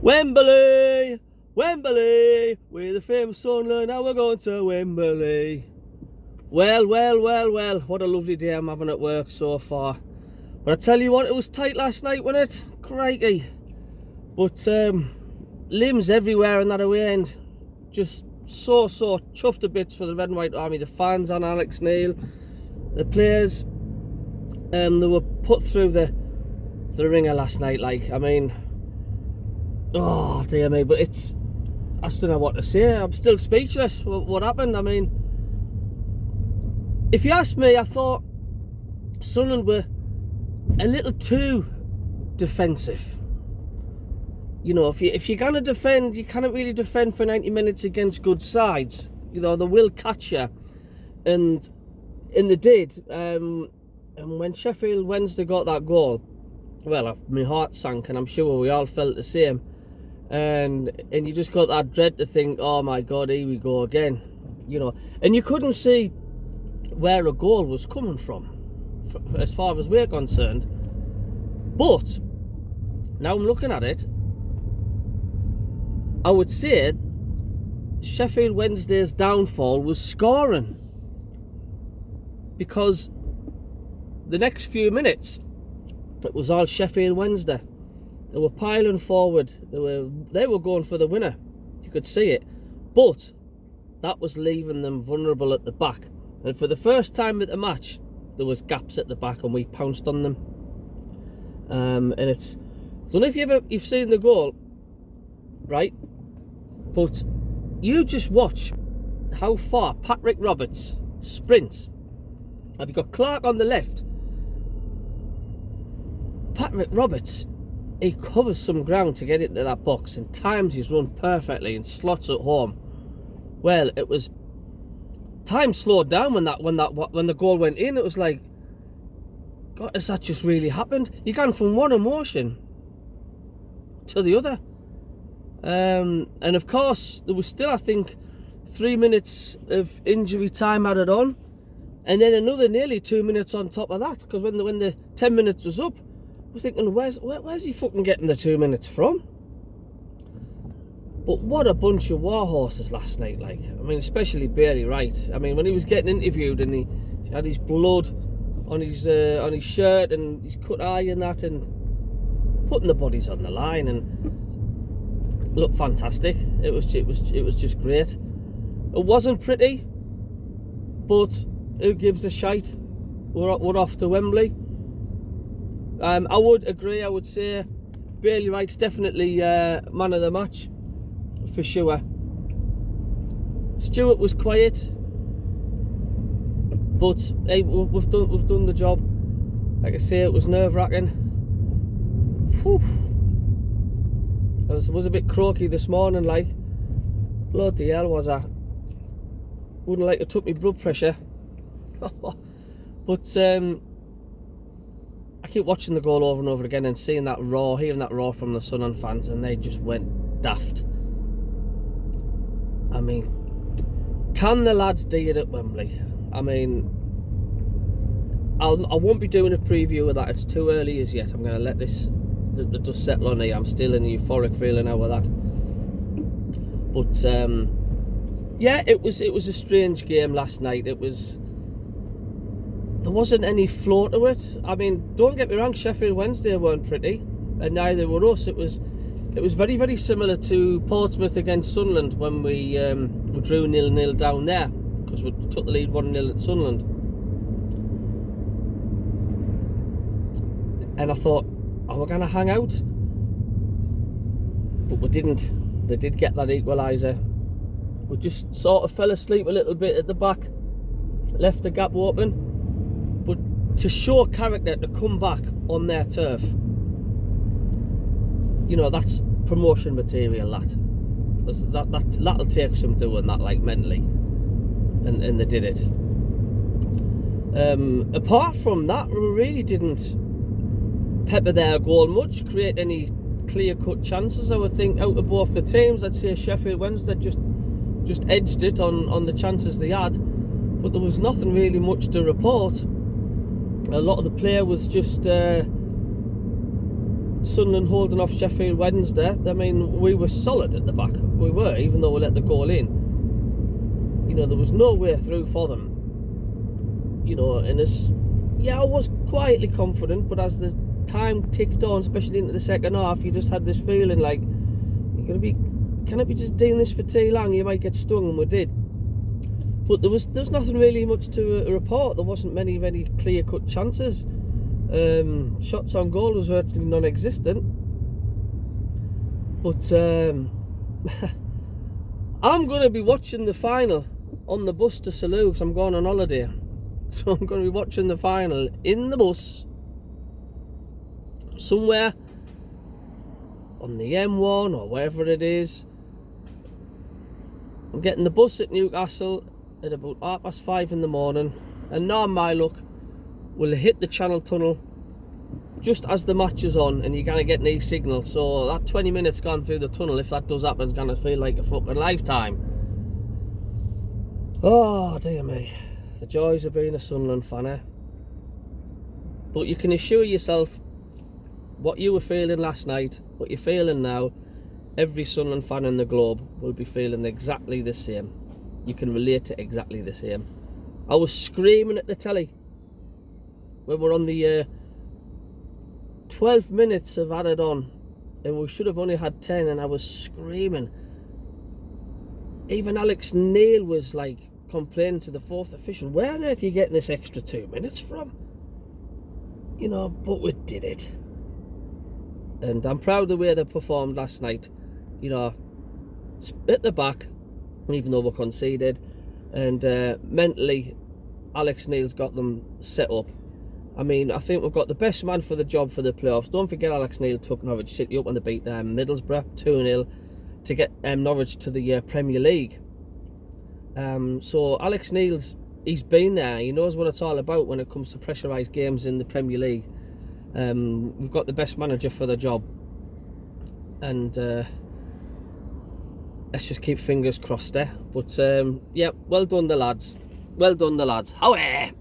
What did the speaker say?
Wembley, Wembleyy, we're the famous Sunderland, now we're going to Wembleyy. Well, what a lovely day I'm having at work so far. But I tell you what, it was tight last night, wasn't it? Crikey. But limbs everywhere in that away end. Just so chuffed to bits for the Red and White Army. The fans and Alex Neil, the players, they were put through the ringer last night. Like, I mean, oh dear me, but it's, I just don't know what to say. I'm still speechless. What happened? I mean, if you ask me, I thought Sunderland were a little too defensive. You know, if you're going to defend, you can't really defend for 90 minutes against good sides. You know, they will catch you. And they did. And when Sheffield Wednesday got that goal, well, my heart sank, and I'm sure we all felt the same. And you just got that dread to think, oh my God, here we go again. You know, and you couldn't see where a goal was coming from, as far as we're concerned. But now I'm looking at it, I would say Sheffield Wednesday's downfall was scoring, because the next few minutes it was all Sheffield Wednesday. They were piling forward. They were going for the winner. You could see it, but that was leaving them vulnerable at the back. And for the first time at the match, there was gaps at the back, and we pounced on them. And it's, I don't know if you've seen the goal, right? But you just watch how far Patrick Roberts sprints. Have you got Clark on the left? Patrick Roberts, he covers some ground to get into that box and times his run perfectly and slots it home. Well, it was, time slowed down when the goal went in. It was like, God, has that just really happened? You gone from one emotion to the other. And of course, there was still, I think, 3 minutes of injury time added on, and then another nearly 2 minutes on top of that. Because when the 10 minutes was up, I was thinking, where's he fucking getting the 2 minutes from? But what a bunch of war horses last night, like. I mean, especially Barry Wright. I mean, when he was getting interviewed and he had his blood on his shirt and his cut eye and that, and putting the bodies on the line, and looked fantastic. It was just great. It wasn't pretty, but who gives a shite? We're off to Wembley. I would agree. I would say Bailey Wright's definitely man of the match for sure. Stewart was quiet, but hey, we've done the job. Like I say, it was nerve-wracking. I was a bit croaky this morning, like, bloody hell was I. Wouldn't like to took my blood pressure. But I keep watching the goal over and over again and seeing that roar, hearing that roar from the Sunderland fans, and they just went daft. I mean, can the lads do it at Wembley? I mean, I won't be doing a preview of that. It's too early as yet. I'm going to let the dust settle on here. I'm still in a euphoric feeling now with that. But yeah, it was a strange game last night. There wasn't any flow to it. I mean, don't get me wrong, Sheffield Wednesday weren't pretty, and neither were us. It was very, very similar to Portsmouth against Sunderland when we drew 0-0 down there, because we took the lead 1-0 at Sunderland. And I thought, oh, we're going to hang out. But we didn't. They did get that equaliser. We just sort of fell asleep a little bit at the back, left the gap open. But to show character, to come back on their turf, you know, that's promotion material, that'll take some doing that, like, mentally. And they did it. Apart from that, we really didn't pepper their goal much, create any clear-cut chances. I would think out of both the teams, I'd say Sheffield Wednesday just edged it on the chances they had, but there was nothing really much to report. A lot of the play was just Sunderland holding off Sheffield Wednesday. I mean, we were solid at the back. We were, even though we let the goal in. You know, there was no way through for them. You know, and I was quietly confident, but as the time ticked on, especially into the second half, you just had this feeling like, can it be just doing this for too long? You might get stung, and we did. But there was nothing really much to report. There wasn't many clear-cut chances. Shots on goal was virtually non-existent. But I'm going to be watching the final on the bus to Salou because I'm going on holiday. So I'm going to be watching the final in the bus somewhere on the M1 or wherever it is. I'm getting the bus at Newcastle at about 5:30 in the morning, and now my luck will hit the Channel Tunnel just as the match is on, and you're going to get no signal. So that 20 minutes gone through the tunnel, if that does happen, it's going to feel like a fucking lifetime. Oh dear me, the joys of being a Sunderland fan, eh? But you can assure yourself, what you were feeling last night, what you're feeling now, every Sunderland fan in the globe will be feeling exactly the same. You can relate to exactly the same. I was screaming at the telly when we're on the 12 minutes of added on, and we should have only had 10, and I was screaming. Even Alex Neil was like complaining to the fourth official, where on earth are you getting this extra 2 minutes from? You know, but we did it. And I'm proud of the way they performed last night. You know, at the back, even though we conceded, and mentally Alex Neil's got them set up. I mean, I think we've got the best man for the job for the playoffs. Don't forget, Alex Neil took Norwich City up when they beat Middlesbrough 2-0 to get Norwich to the Premier League. So Alex Neil's, he's been there. He knows what it's all about when it comes to pressurised games in the Premier League. We've got the best manager for the job, and let's just keep fingers crossed there. But yeah, well done the lads. Well done the lads. Howdy!